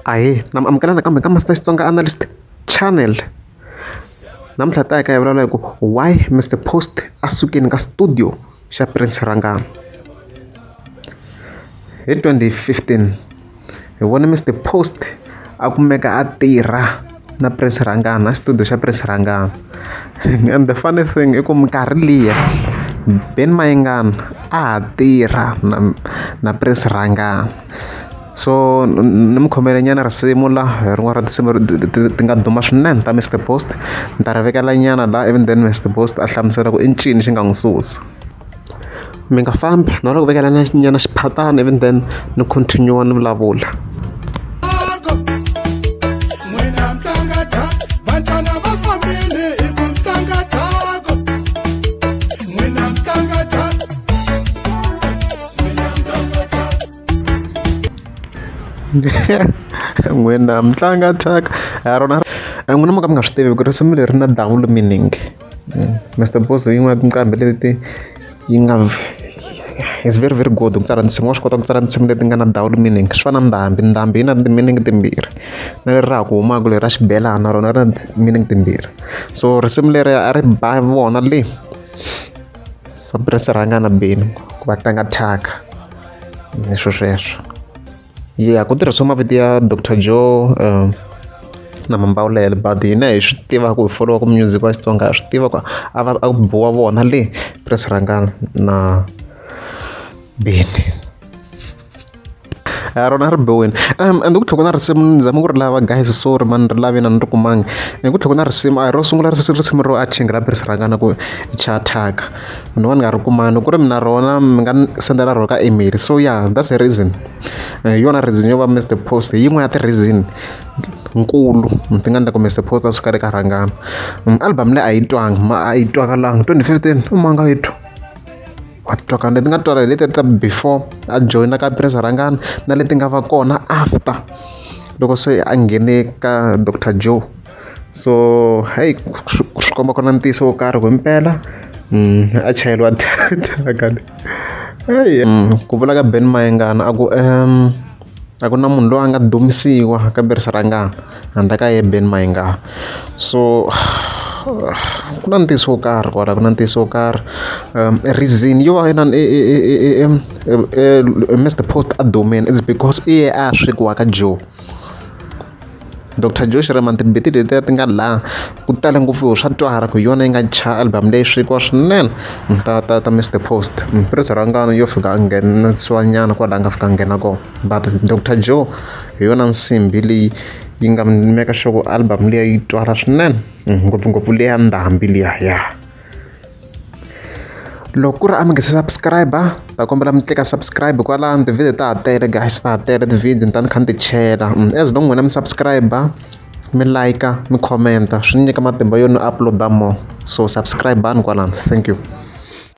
Ahee, amukela nakambe ka Master Xitsonga Analyst channel. Namuntlha ta ka hi vulavula hi ku why Mr Post a sukeni ka studio xa Prince Rhangani. Hi 2015 hi vone Mr Post a kumeka a tirha na Prince Rhangani na studio xa Prince Rhangani. And the funny thing i ku minkarhi liya Ben Mayengani a ha tirha na Prince Rhangani. So ni mi khomele nyana risimu la rin'wana ra tinsimu ti nga duma swinene ta Mr Post ni ta ri vekela nyana la even then Mr Post a hlamusela ku i ncini xi nga n'wi susa. Mi nga fambi na loko vekela nyana xiphatana even then ni continue ni vulavula. N'wina mitlanga thyaka rona n'wina mo ka mi nga swi tivi ku risimu leri na double meaning. Mr Post hi yin'wana ya tinqambi leti yi nga is very very good ku tsala tinsimu wa swi kota ku tsala tinsimu leti nga na double meaning swi fana na Ndhambhi yi na ti-meaning timbirhi na leri raha ku humaka leri ra xibelana na rona ri na meaning timbirhi. So risimu leri a ri ba vona le va Prince Rhangani na Beni ku va tlanga thyaka hi sweswo. Yeah, ku tirhisiwa mavito ya Dr Joe na Mambawulele but hina hi swi tiva ku hi follow-a ku music wa Xitsonga hi swi tiva ku a ku biwa vona le Prince Rhangani na Beni. Rona ri biwini and ku tlhela ku na risimu ni zama ku ri lava guys sorry man ri laveni a ni ri kumangi. Ku tlhela ku na risimu a hi ro sungula risimu ro a chingela Prince Rhangani ku cha thyaka ni vona ni nga ri kumani ku ri mina rona mi nga sendela rona ka email. So yeah, that's the reason hi yona reason yo va Mr Post hi yin'wana ya ti-reason nkulu ti nga endla ku Mr Post a suka le ka Rhangani. Album leyi a yi twanga a yi twakalanga 2015 ma nga yi twa wa twakana leti nga twala hi leti ta before a joyina ka Prince Rhangani na leti nga va kona after loko se a nghene ka Dr Joe. So hey swi komba ku na ntiyiso wo karhi ku impela a chayeriwa thyaka hey ku vula ka Ben Mayengani a ku na munhu loyi a nga dumisiwa ka Prince Rhangani handle ka ye Ben Mayengani. So ku na ntiyiso wo karhi kwala ku na ntiyiso wo karhi. Reason yo va Mr Post a dumini it's because i ye a swekiwa ka Joe. Dr Joe Shirema tibiti letiya ti nga laha ku tale ngopfu swa twala ku yona yi nga cha album leyi swekiwa swinene ta Mr Post. Prince Rhangani yo fika a nghenisiwa nyana kwala a nga fika a nghena kona but Dr Joe hi yona nsimbi leyi yi nga meka sure ku album liya yi twala swinene ngopfungopfu leya Ndhambhi liya ya. Loko ku ri a mi nga se subscribe ta kombela mi tlika subscribe kwalano tivhidiyo ta ha tele guys ta ha tele tivhidiyo ni ta ni kha ni ti chela as long n'wina mi subscribe mi like mi comment swi nyika matimba yo ni upload more. So subscribe kwalano, thank you.